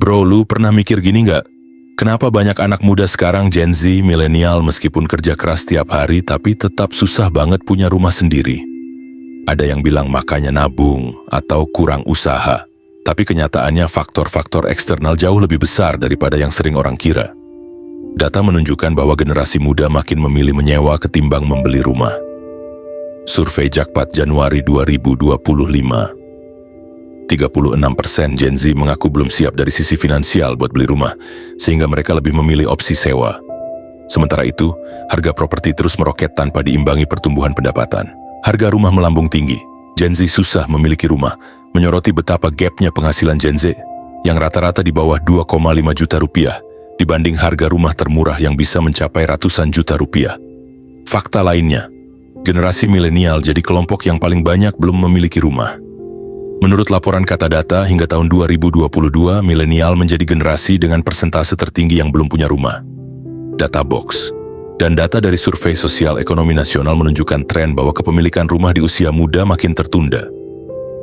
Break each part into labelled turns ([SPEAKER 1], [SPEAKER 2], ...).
[SPEAKER 1] Bro, lu pernah mikir gini nggak? Kenapa banyak anak muda sekarang Gen Z, milenial meskipun kerja keras tiap hari tapi tetap susah banget punya rumah sendiri? Ada yang bilang makanya nabung atau kurang usaha. Tapi kenyataannya faktor-faktor eksternal jauh lebih besar daripada yang sering orang kira. Data menunjukkan bahwa generasi muda makin memilih menyewa ketimbang membeli rumah. Survei Jakpat Januari 2025. 36% Gen Z mengaku belum siap dari sisi finansial buat beli rumah, sehingga mereka lebih memilih opsi sewa. Sementara itu, harga properti terus meroket tanpa diimbangi pertumbuhan pendapatan. Harga rumah melambung tinggi. Gen Z susah memiliki rumah, menyoroti betapa gapnya penghasilan Gen Z, yang rata-rata di bawah 2,5 juta rupiah, dibanding harga rumah termurah yang bisa mencapai ratusan juta rupiah. Fakta lainnya, generasi milenial jadi kelompok yang paling banyak belum memiliki rumah. Menurut laporan Kata Data, hingga tahun 2022, milenial menjadi generasi dengan persentase tertinggi yang belum punya rumah. Data Box dan data dari Survei Sosial Ekonomi Nasional menunjukkan tren bahwa kepemilikan rumah di usia muda makin tertunda.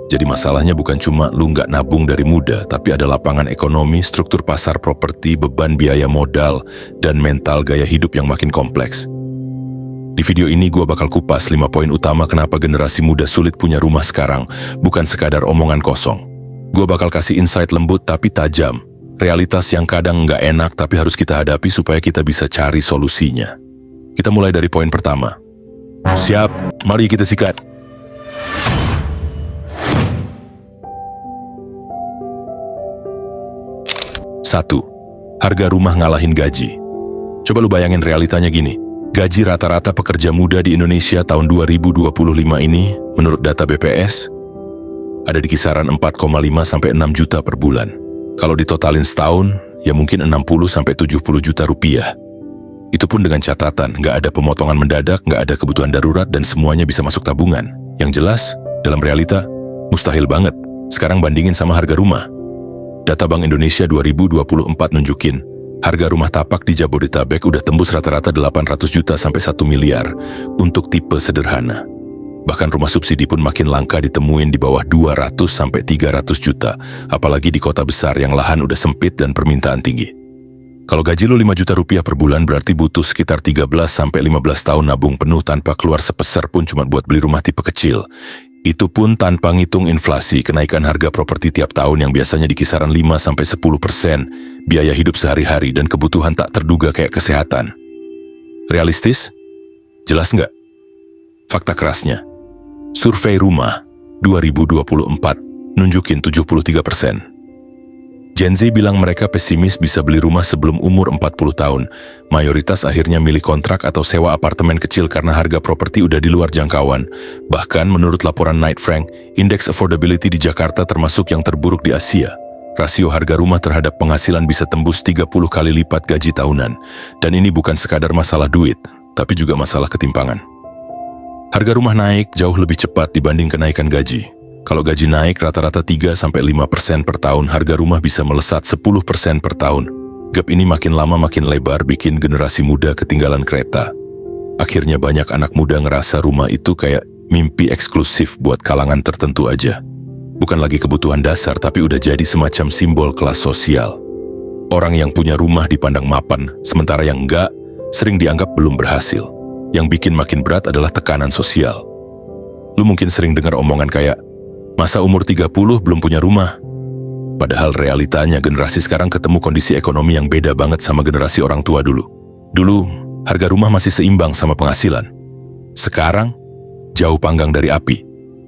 [SPEAKER 1] Jadi masalahnya bukan cuma lu nggak nabung dari muda, tapi ada lapangan ekonomi, struktur pasar properti, beban biaya modal, dan mental gaya hidup yang makin kompleks. Di video ini gue bakal kupas 5 poin utama kenapa generasi muda sulit punya rumah sekarang, bukan sekadar omongan kosong. Gue bakal kasih insight lembut tapi tajam, realitas yang kadang nggak enak tapi harus kita hadapi supaya kita bisa cari solusinya. Kita mulai dari poin pertama. Siap, mari kita sikat. 1. Harga rumah ngalahin gaji. Coba lu bayangin realitanya gini. Gaji rata-rata pekerja muda di Indonesia tahun 2025 ini, menurut data BPS, ada di kisaran 4,5 sampai 6 juta per bulan. Kalau ditotalin setahun, ya mungkin 60 sampai 70 juta rupiah. Itu pun dengan catatan, nggak ada pemotongan mendadak, nggak ada kebutuhan darurat, dan semuanya bisa masuk tabungan. Yang jelas, dalam realita, mustahil banget. Sekarang bandingin sama harga rumah. Data Bank Indonesia 2024 nunjukin, harga rumah tapak di Jabodetabek udah tembus rata-rata 800 juta sampai 1 miliar untuk tipe sederhana. Bahkan rumah subsidi pun makin langka ditemuin di bawah 200 sampai 300 juta, apalagi di kota besar yang lahan udah sempit dan permintaan tinggi. Kalau gaji lo 5 juta rupiah per bulan berarti butuh sekitar 13 sampai 15 tahun nabung penuh tanpa keluar sepeser pun cuma buat beli rumah tipe kecil. Itu pun tanpa ngitung inflasi, kenaikan harga properti tiap tahun yang biasanya di kisaran 5 sampai 10%, biaya hidup sehari-hari, dan kebutuhan tak terduga kayak kesehatan. Realistis? Jelas nggak? Fakta kerasnya, survei rumah 2024 nunjukin 73%. Gen Z bilang mereka pesimis bisa beli rumah sebelum umur 40 tahun. Mayoritas akhirnya milih kontrak atau sewa apartemen kecil karena harga properti udah di luar jangkauan. Bahkan menurut laporan Knight Frank, indeks affordability di Jakarta termasuk yang terburuk di Asia. Rasio harga rumah terhadap penghasilan bisa tembus 30 kali lipat gaji tahunan. Dan ini bukan sekadar masalah duit, tapi juga masalah ketimpangan. Harga rumah naik jauh lebih cepat dibanding kenaikan gaji. Kalau gaji naik rata-rata 3-5% per tahun, harga rumah bisa melesat 10% per tahun. Gap ini makin lama makin lebar, bikin generasi muda ketinggalan kereta. Akhirnya banyak anak muda ngerasa rumah itu kayak mimpi eksklusif buat kalangan tertentu aja. Bukan lagi kebutuhan dasar, tapi udah jadi semacam simbol kelas sosial. Orang yang punya rumah dipandang mapan, sementara yang enggak sering dianggap belum berhasil. Yang bikin makin berat adalah tekanan sosial. Lu mungkin sering dengar omongan kayak, masa umur 30 belum punya rumah? Padahal realitanya generasi sekarang ketemu kondisi ekonomi yang beda banget sama generasi orang tua dulu. Dulu, harga rumah masih seimbang sama penghasilan. Sekarang, jauh panggang dari api.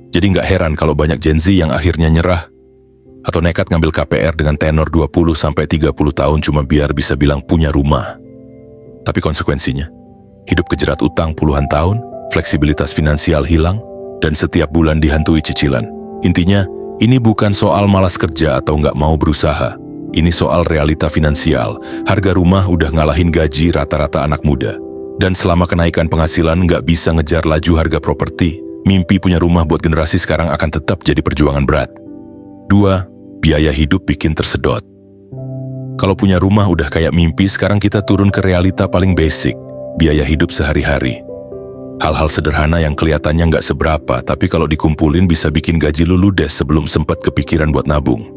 [SPEAKER 1] Jadi nggak heran kalau banyak Gen Z yang akhirnya nyerah atau nekat ngambil KPR dengan tenor 20-30 tahun cuma biar bisa bilang punya rumah. Tapi konsekuensinya, hidup kejerat utang puluhan tahun, fleksibilitas finansial hilang, dan setiap bulan dihantui cicilan. Intinya, ini bukan soal malas kerja atau nggak mau berusaha. Ini soal realita finansial. Harga rumah udah ngalahin gaji rata-rata anak muda. Dan selama kenaikan penghasilan nggak bisa ngejar laju harga properti, mimpi punya rumah buat generasi sekarang akan tetap jadi perjuangan berat. 2. Biaya hidup bikin tersedot. Kalau punya rumah udah kayak mimpi, sekarang kita turun ke realita paling basic, biaya hidup sehari-hari. Hal-hal sederhana yang kelihatannya nggak seberapa, tapi kalau dikumpulin bisa bikin gaji lu ludes sebelum sempat kepikiran buat nabung.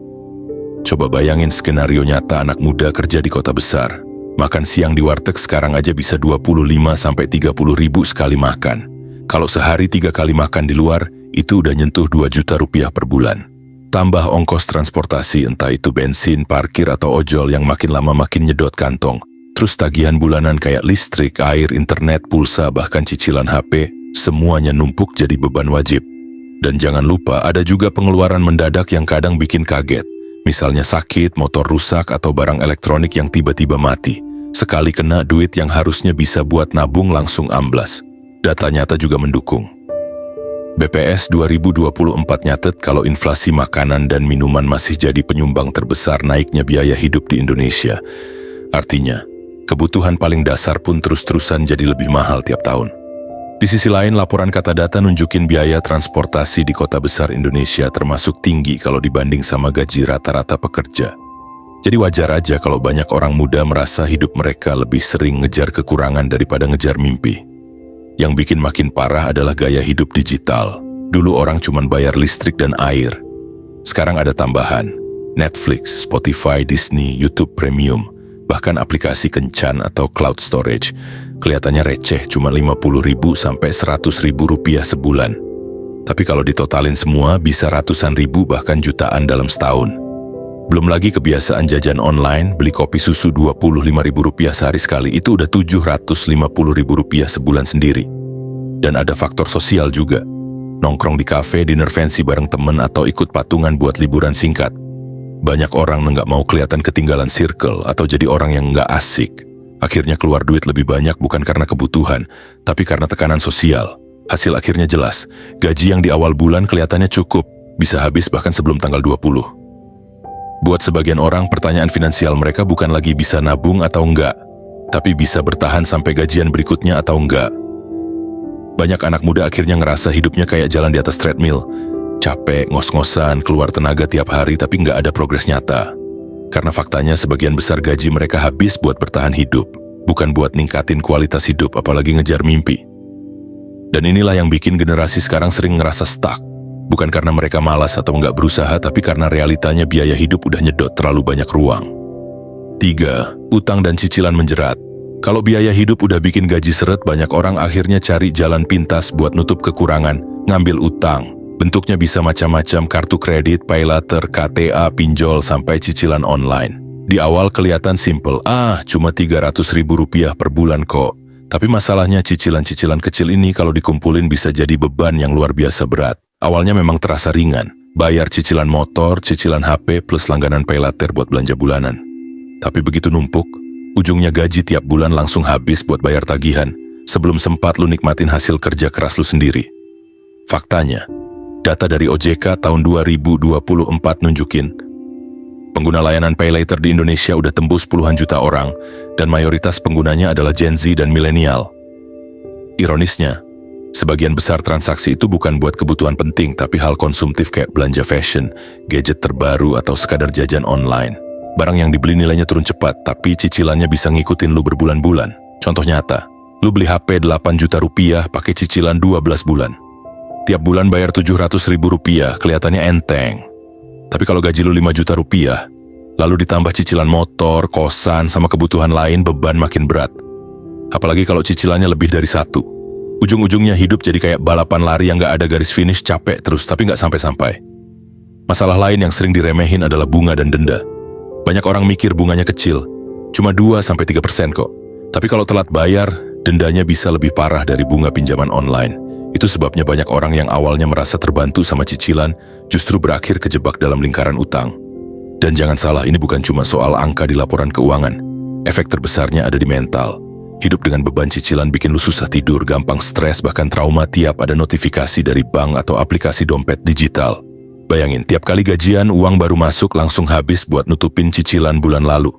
[SPEAKER 1] Coba bayangin skenario nyata anak muda kerja di kota besar. Makan siang di warteg sekarang aja bisa 25-30 ribu sekali makan. Kalau sehari 3 kali makan di luar, itu udah nyentuh 2 juta rupiah per bulan. Tambah ongkos transportasi, entah itu bensin, parkir, atau ojol yang makin lama makin nyedot kantong. Terus tagihan bulanan kayak listrik, air, internet, pulsa, bahkan cicilan HP, semuanya numpuk jadi beban wajib. Dan jangan lupa ada juga pengeluaran mendadak yang kadang bikin kaget. Misalnya sakit, motor rusak, atau barang elektronik yang tiba-tiba mati. Sekali kena, duit yang harusnya bisa buat nabung langsung amblas. Data nyata juga mendukung. BPS 2024 nyatet kalau inflasi makanan dan minuman masih jadi penyumbang terbesar naiknya biaya hidup di Indonesia. Artinya, kebutuhan paling dasar pun terus-terusan jadi lebih mahal tiap tahun. Di sisi lain, laporan kata data nunjukin biaya transportasi di kota besar Indonesia termasuk tinggi kalau dibanding sama gaji rata-rata pekerja. Jadi wajar aja kalau banyak orang muda merasa hidup mereka lebih sering ngejar kekurangan daripada ngejar mimpi. Yang bikin makin parah adalah gaya hidup digital. Dulu orang cuma bayar listrik dan air. Sekarang ada tambahan, Netflix, Spotify, Disney, YouTube Premium, bahkan aplikasi kencan atau cloud storage. Kelihatannya receh, cuma 50.000 sampai 100.000 rupiah sebulan. Tapi kalau ditotalin semua bisa ratusan ribu bahkan jutaan dalam setahun. Belum lagi kebiasaan jajan online, beli kopi susu 25.000 rupiah sehari sekali, itu udah 750.000 rupiah sebulan sendiri. Dan ada faktor sosial juga. Nongkrong di kafe, dinner fancy bareng temen, atau ikut patungan buat liburan singkat. Banyak orang nggak mau kelihatan ketinggalan circle atau jadi orang yang nggak asik. Akhirnya keluar duit lebih banyak bukan karena kebutuhan, tapi karena tekanan sosial. Hasil akhirnya jelas, gaji yang di awal bulan kelihatannya cukup, bisa habis bahkan sebelum tanggal 20. Buat sebagian orang, pertanyaan finansial mereka bukan lagi bisa nabung atau enggak, tapi bisa bertahan sampai gajian berikutnya atau enggak. Banyak anak muda akhirnya ngerasa hidupnya kayak jalan di atas treadmill. Capek, ngos-ngosan, keluar tenaga tiap hari tapi nggak ada progres nyata. Karena faktanya sebagian besar gaji mereka habis buat bertahan hidup, bukan buat ningkatin kualitas hidup apalagi ngejar mimpi. Dan inilah yang bikin generasi sekarang sering ngerasa stuck. Bukan karena mereka malas atau nggak berusaha, tapi karena realitanya biaya hidup udah nyedot terlalu banyak ruang. 3. Utang dan cicilan menjerat. Kalau biaya hidup udah bikin gaji seret, banyak orang akhirnya cari jalan pintas buat nutup kekurangan, ngambil utang. Bentuknya bisa macam-macam, kartu kredit, paylater, KTA, pinjol, sampai cicilan online. Di awal kelihatan simple, cuma 300.000 rupiah per bulan kok. Tapi masalahnya cicilan-cicilan kecil ini kalau dikumpulin bisa jadi beban yang luar biasa berat. Awalnya memang terasa ringan, bayar cicilan motor, cicilan HP, plus langganan paylater buat belanja bulanan. Tapi begitu numpuk, ujungnya gaji tiap bulan langsung habis buat bayar tagihan, sebelum sempat lu nikmatin hasil kerja keras lu sendiri. Faktanya, data dari OJK tahun 2024 nunjukin, pengguna layanan paylater di Indonesia udah tembus puluhan juta orang, dan mayoritas penggunanya adalah Gen Z dan milenial. Ironisnya, sebagian besar transaksi itu bukan buat kebutuhan penting, tapi hal konsumtif kayak belanja fashion, gadget terbaru, atau sekadar jajan online. Barang yang dibeli nilainya turun cepat, tapi cicilannya bisa ngikutin lu berbulan-bulan. Contoh nyata, lu beli HP 8 juta rupiah pakai cicilan 12 bulan. Tiap bulan bayar 700.000 rupiah, kelihatannya enteng. Tapi kalau gaji lu 5 juta rupiah, lalu ditambah cicilan motor, kosan, sama kebutuhan lain, beban makin berat. Apalagi kalau cicilannya lebih dari 1. Ujung-ujungnya hidup jadi kayak balapan lari yang gak ada garis finish, capek terus tapi gak sampai-sampai. Masalah lain yang sering diremehin adalah bunga dan denda. Banyak orang mikir bunganya kecil, cuma 2-3% kok. Tapi kalau telat bayar, dendanya bisa lebih parah dari bunga pinjaman online. Itu sebabnya banyak orang yang awalnya merasa terbantu sama cicilan, justru berakhir kejebak dalam lingkaran utang. Dan jangan salah, ini bukan cuma soal angka di laporan keuangan. Efek terbesarnya ada di mental. Hidup dengan beban cicilan bikin lu susah tidur, gampang stres, bahkan trauma tiap ada notifikasi dari bank atau aplikasi dompet digital. Bayangin, tiap kali gajian, uang baru masuk langsung habis buat nutupin cicilan bulan lalu.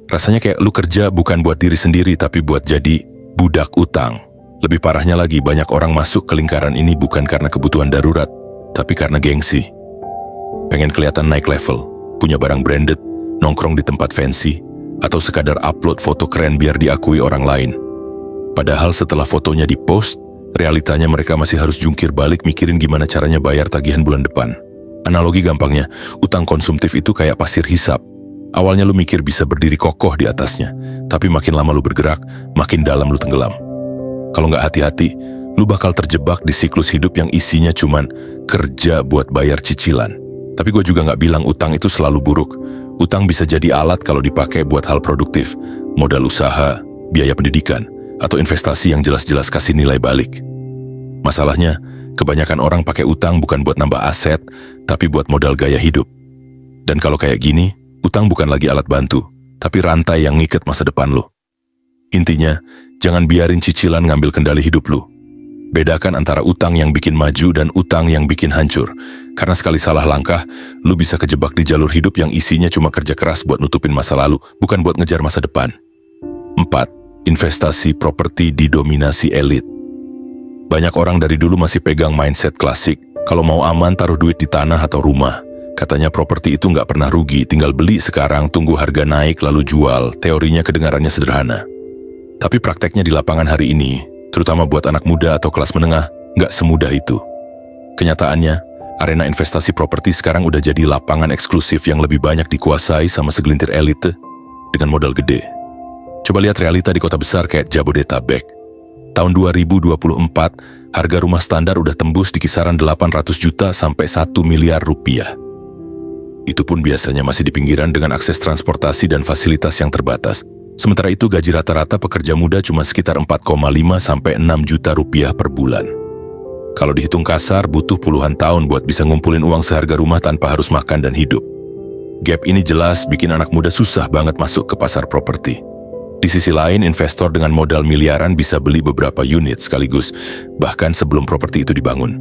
[SPEAKER 1] Rasanya kayak lu kerja bukan buat diri sendiri, tapi buat jadi budak utang. Lebih parahnya lagi, banyak orang masuk ke lingkaran ini bukan karena kebutuhan darurat, tapi karena gengsi. Pengen kelihatan naik level, punya barang branded, nongkrong di tempat fancy, atau sekadar upload foto keren biar diakui orang lain. Padahal setelah fotonya dipost, realitanya mereka masih harus jungkir balik mikirin gimana caranya bayar tagihan bulan depan. Analogi gampangnya, utang konsumtif itu kayak pasir hisap. Awalnya lu mikir bisa berdiri kokoh di atasnya, tapi makin lama lu bergerak, makin dalam lu tenggelam. Kalau nggak hati-hati, lu bakal terjebak di siklus hidup yang isinya cuman kerja buat bayar cicilan. Tapi gue juga nggak bilang utang itu selalu buruk. Utang bisa jadi alat kalau dipakai buat hal produktif, modal usaha, biaya pendidikan, atau investasi yang jelas-jelas kasih nilai balik. Masalahnya, kebanyakan orang pakai utang bukan buat nambah aset, tapi buat modal gaya hidup. Dan kalau kayak gini, utang bukan lagi alat bantu, tapi rantai yang ngiket masa depan lo. Intinya, jangan biarin cicilan ngambil kendali hidup lo. Bedakan antara utang yang bikin maju dan utang yang bikin hancur. Karena sekali salah langkah, lu bisa kejebak di jalur hidup yang isinya cuma kerja keras buat nutupin masa lalu, bukan buat ngejar masa depan. 4. Investasi properti didominasi elit. Banyak orang dari dulu masih pegang mindset klasik. Kalau mau aman, taruh duit di tanah atau rumah. Katanya properti itu nggak pernah rugi, tinggal beli sekarang, tunggu harga naik lalu jual. Teorinya kedengarannya sederhana. Tapi prakteknya di lapangan hari ini, terutama buat anak muda atau kelas menengah, nggak semudah itu. Kenyataannya, arena investasi properti sekarang udah jadi lapangan eksklusif yang lebih banyak dikuasai sama segelintir elite dengan modal gede. Coba lihat realita di kota besar kayak Jabodetabek. Tahun 2024, harga rumah standar udah tembus di kisaran 800 juta sampai 1 miliar rupiah. Itu pun biasanya masih di pinggiran dengan akses transportasi dan fasilitas yang terbatas. Sementara itu gaji rata-rata pekerja muda cuma sekitar 4,5 sampai 6 juta rupiah per bulan. Kalau dihitung kasar, butuh puluhan tahun buat bisa ngumpulin uang seharga rumah tanpa harus makan dan hidup. Gap ini jelas bikin anak muda susah banget masuk ke pasar properti. Di sisi lain, investor dengan modal miliaran bisa beli beberapa unit sekaligus, bahkan sebelum properti itu dibangun.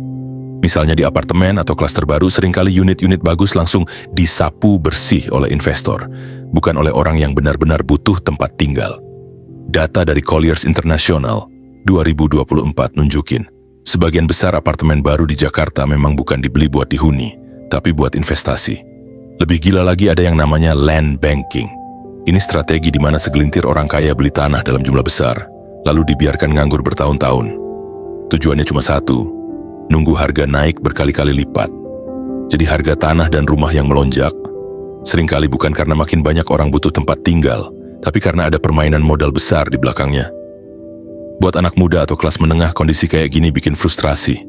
[SPEAKER 1] Misalnya di apartemen atau klaster baru, seringkali unit-unit bagus langsung disapu bersih oleh investor, bukan oleh orang yang benar-benar butuh tempat tinggal. Data dari Colliers International 2024 nunjukin, sebagian besar apartemen baru di Jakarta memang bukan dibeli buat dihuni, tapi buat investasi. Lebih gila lagi ada yang namanya land banking. Ini strategi di mana segelintir orang kaya beli tanah dalam jumlah besar, lalu dibiarkan nganggur bertahun-tahun. Tujuannya cuma satu, nunggu harga naik berkali-kali lipat. Jadi harga tanah dan rumah yang melonjak, seringkali bukan karena makin banyak orang butuh tempat tinggal, tapi karena ada permainan modal besar di belakangnya. Buat anak muda atau kelas menengah, kondisi kayak gini bikin frustrasi.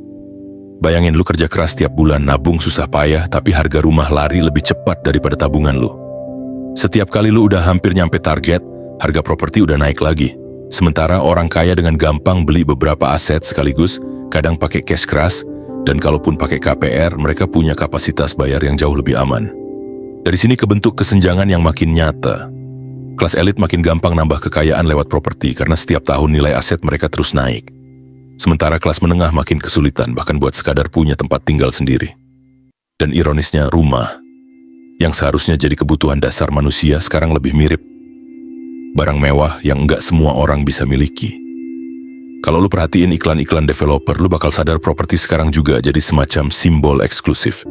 [SPEAKER 1] Bayangin lu kerja keras tiap bulan, nabung susah payah, tapi harga rumah lari lebih cepat daripada tabungan lu. Setiap kali lu udah hampir nyampe target, harga properti udah naik lagi. Sementara orang kaya dengan gampang beli beberapa aset sekaligus, kadang pakai cash keras, dan kalaupun pakai KPR, mereka punya kapasitas bayar yang jauh lebih aman. Dari sini kebentuk kesenjangan yang makin nyata. Kelas elit makin gampang nambah kekayaan lewat properti karena setiap tahun nilai aset mereka terus naik. Sementara kelas menengah makin kesulitan bahkan buat sekadar punya tempat tinggal sendiri. Dan ironisnya, rumah yang seharusnya jadi kebutuhan dasar manusia sekarang lebih mirip barang mewah yang nggak semua orang bisa miliki. Kalau lu perhatiin iklan-iklan developer, lu bakal sadar properti sekarang juga jadi semacam simbol eksklusif.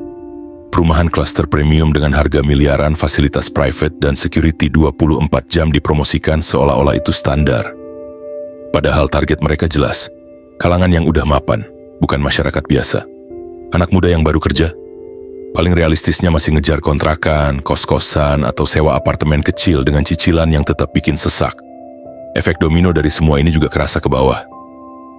[SPEAKER 1] Perumahan klaster premium dengan harga miliaran, fasilitas private, dan security 24 jam dipromosikan seolah-olah itu standar. Padahal target mereka jelas, kalangan yang udah mapan, bukan masyarakat biasa. Anak muda yang baru kerja, paling realistisnya masih ngejar kontrakan, kos-kosan, atau sewa apartemen kecil dengan cicilan yang tetap bikin sesak. Efek domino dari semua ini juga kerasa ke bawah.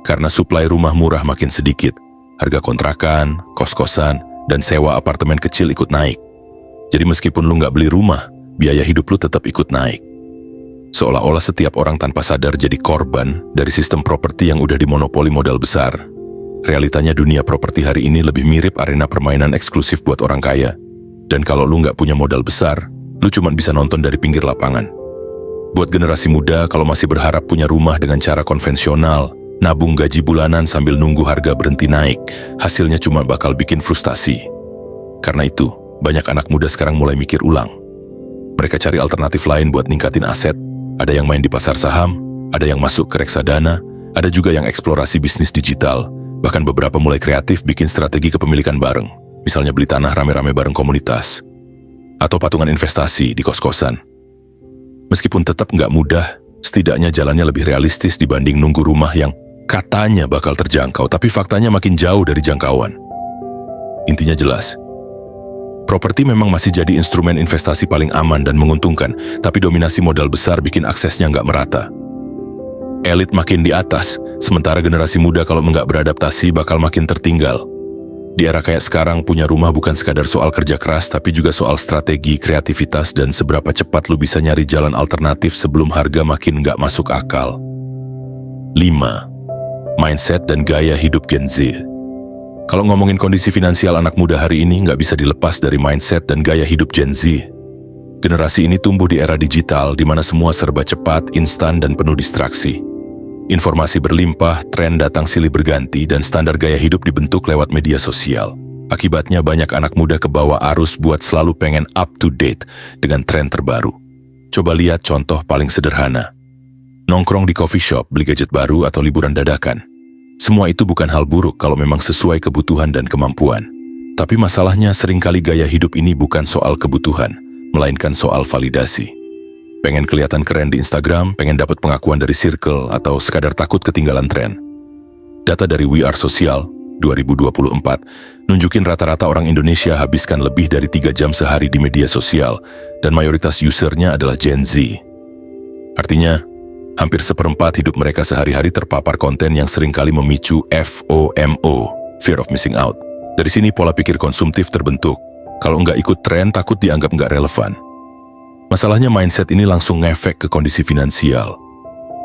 [SPEAKER 1] Karena suplai rumah murah makin sedikit, harga kontrakan, kos-kosan, dan sewa apartemen kecil ikut naik. Jadi meskipun lu nggak beli rumah, biaya hidup lu tetap ikut naik. Seolah-olah setiap orang tanpa sadar jadi korban dari sistem properti yang udah dimonopoli modal besar. Realitanya dunia properti hari ini lebih mirip arena permainan eksklusif buat orang kaya. Dan kalau lu nggak punya modal besar, lu cuma bisa nonton dari pinggir lapangan. Buat generasi muda, kalau masih berharap punya rumah dengan cara konvensional, nabung gaji bulanan sambil nunggu harga berhenti naik, hasilnya cuma bakal bikin frustasi. Karena itu, banyak anak muda sekarang mulai mikir ulang. Mereka cari alternatif lain buat ningkatin aset. Ada yang main di pasar saham, ada yang masuk ke reksadana, ada juga yang eksplorasi bisnis digital. Bahkan beberapa mulai kreatif bikin strategi kepemilikan bareng. Misalnya beli tanah rame-rame bareng komunitas. Atau patungan investasi di kos-kosan. Meskipun tetap nggak mudah, setidaknya jalannya lebih realistis dibanding nunggu rumah yang katanya bakal terjangkau, tapi faktanya makin jauh dari jangkauan. Intinya jelas, Properti memang masih jadi instrumen investasi paling aman dan menguntungkan, tapi dominasi modal besar bikin aksesnya nggak merata. Elit makin di atas, sementara generasi muda kalau nggak beradaptasi bakal makin tertinggal. Di era kayak sekarang, punya rumah bukan sekadar soal kerja keras, tapi juga soal strategi, kreativitas, dan seberapa cepat lu bisa nyari jalan alternatif sebelum harga makin nggak masuk akal. 5. Mindset dan gaya hidup Gen Z. Kalau ngomongin kondisi finansial anak muda hari ini, nggak bisa dilepas dari mindset dan gaya hidup Gen Z. Generasi ini tumbuh di era digital, di mana semua serba cepat, instan, dan penuh distraksi. Informasi berlimpah, tren datang silih berganti, dan standar gaya hidup dibentuk lewat media sosial. Akibatnya banyak anak muda kebawa arus buat selalu pengen up to date dengan tren terbaru. Coba lihat contoh paling sederhana. Nongkrong di coffee shop, beli gadget baru, atau liburan dadakan. Semua itu bukan hal buruk kalau memang sesuai kebutuhan dan kemampuan. Tapi masalahnya seringkali gaya hidup ini bukan soal kebutuhan, melainkan soal validasi. Pengen kelihatan keren di Instagram, pengen dapat pengakuan dari circle, atau sekadar takut ketinggalan tren. Data dari We Are Social 2024 nunjukin rata-rata orang Indonesia habiskan lebih dari 3 jam sehari di media sosial, dan mayoritas usernya adalah Gen Z. Artinya, hampir seperempat hidup mereka sehari-hari terpapar konten yang seringkali memicu FOMO, Fear of Missing Out. Dari sini pola pikir konsumtif terbentuk. Kalau nggak ikut tren, takut dianggap nggak relevan. Masalahnya mindset ini langsung ngefek ke kondisi finansial.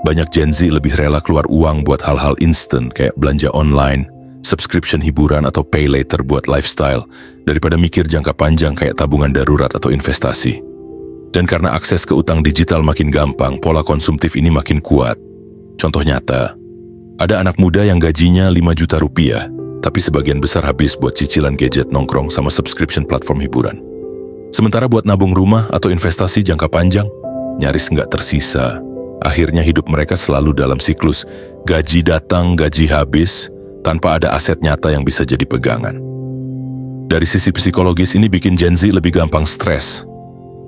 [SPEAKER 1] Banyak Gen Z lebih rela keluar uang buat hal-hal instan kayak belanja online, subscription hiburan, atau pay later buat lifestyle, daripada mikir jangka panjang kayak tabungan darurat atau investasi. Dan karena akses ke utang digital makin gampang, pola konsumtif ini makin kuat. Contoh nyata, ada anak muda yang gajinya 5 juta rupiah, tapi sebagian besar habis buat cicilan gadget, nongkrong, sama subscription platform hiburan. Sementara buat nabung rumah atau investasi jangka panjang, nyaris nggak tersisa. Akhirnya hidup mereka selalu dalam siklus gaji datang, gaji habis, tanpa ada aset nyata yang bisa jadi pegangan. Dari sisi psikologis ini bikin Gen Z lebih gampang stres.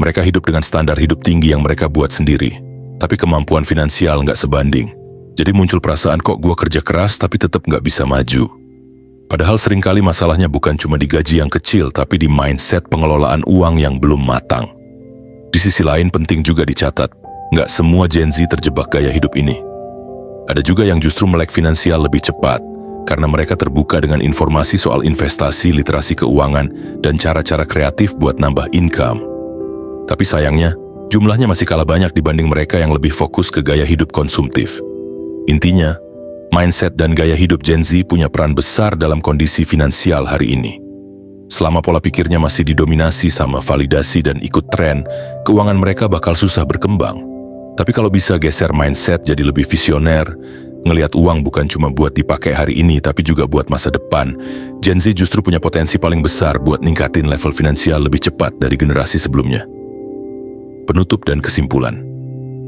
[SPEAKER 1] Mereka hidup dengan standar hidup tinggi yang mereka buat sendiri, tapi kemampuan finansial nggak sebanding. Jadi muncul perasaan kok gue kerja keras tapi tetap nggak bisa maju. Padahal seringkali masalahnya bukan cuma di gaji yang kecil, tapi di mindset pengelolaan uang yang belum matang. Di sisi lain penting juga dicatat, nggak semua Gen Z terjebak gaya hidup ini. Ada juga yang justru melek finansial lebih cepat, karena mereka terbuka dengan informasi soal investasi, literasi keuangan, dan cara-cara kreatif buat nambah income. Tapi sayangnya, jumlahnya masih kalah banyak dibanding mereka yang lebih fokus ke gaya hidup konsumtif. Intinya, mindset dan gaya hidup Gen Z punya peran besar dalam kondisi finansial hari ini. Selama pola pikirnya masih didominasi sama validasi dan ikut tren, keuangan mereka bakal susah berkembang. Tapi kalau bisa geser mindset jadi lebih visioner, ngelihat uang bukan cuma buat dipakai hari ini, tapi juga buat masa depan, Gen Z justru punya potensi paling besar buat ningkatin level finansial lebih cepat dari generasi sebelumnya. Penutup dan kesimpulan.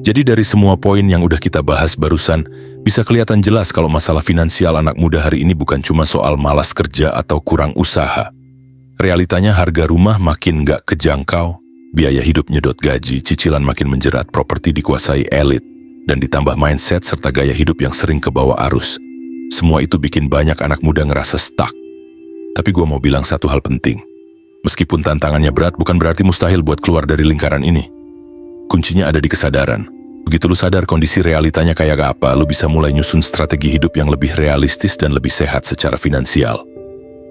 [SPEAKER 1] Jadi dari semua poin yang udah kita bahas barusan, bisa kelihatan jelas kalau masalah finansial anak muda hari ini bukan cuma soal malas kerja atau kurang usaha. Realitanya harga rumah makin nggak kejangkau, biaya hidup nyedot gaji, cicilan makin menjerat, properti dikuasai elit, dan ditambah mindset serta gaya hidup yang sering kebawa arus. Semua itu bikin banyak anak muda ngerasa stuck. Tapi gue mau bilang satu hal penting. Meskipun tantangannya berat, bukan berarti mustahil buat keluar dari lingkaran ini. Kuncinya ada di kesadaran. Begitu lu sadar kondisi realitanya kayak apa, lu bisa mulai nyusun strategi hidup yang lebih realistis dan lebih sehat secara finansial.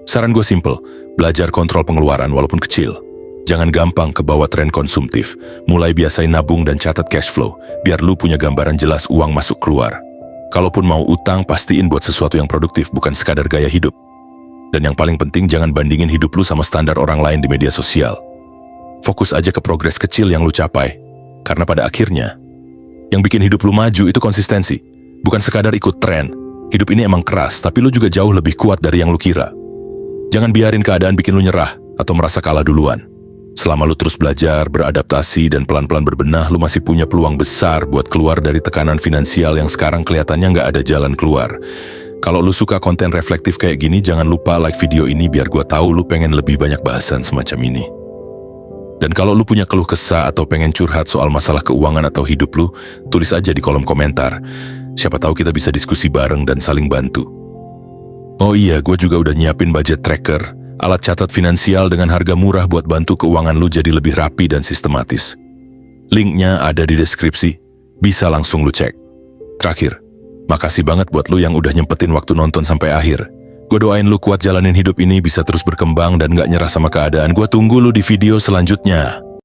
[SPEAKER 1] Saran gue simple, belajar kontrol pengeluaran walaupun kecil. Jangan gampang kebawa tren konsumtif. Mulai biasain nabung dan catat cash flow, biar lu punya gambaran jelas uang masuk keluar. Kalaupun mau utang, pastiin buat sesuatu yang produktif, bukan sekadar gaya hidup. Dan yang paling penting, jangan bandingin hidup lu sama standar orang lain di media sosial. Fokus aja ke progres kecil yang lu capai. Karena pada akhirnya, yang bikin hidup lu maju itu konsistensi. Bukan sekadar ikut tren. Hidup ini emang keras, tapi lu juga jauh lebih kuat dari yang lu kira. Jangan biarin keadaan bikin lu nyerah atau merasa kalah duluan. Selama lu terus belajar, beradaptasi, dan pelan-pelan berbenah, lu masih punya peluang besar buat keluar dari tekanan finansial yang sekarang kelihatannya nggak ada jalan keluar. Kalau lu suka konten reflektif kayak gini, jangan lupa like video ini biar gua tahu lu pengen lebih banyak bahasan semacam ini. Dan kalau lu punya keluh kesah atau pengen curhat soal masalah keuangan atau hidup lu, tulis aja di kolom komentar. Siapa tahu kita bisa diskusi bareng dan saling bantu. Oh iya, gue juga udah nyiapin budget tracker, alat catat finansial dengan harga murah buat bantu keuangan lu jadi lebih rapi dan sistematis. Linknya ada di deskripsi, bisa langsung lu cek. Terakhir, makasih banget buat lu yang udah nyempetin waktu nonton sampai akhir. Gue doain lu kuat jalanin hidup ini bisa terus berkembang dan gak nyerah sama keadaan. Gue tunggu lu di video selanjutnya.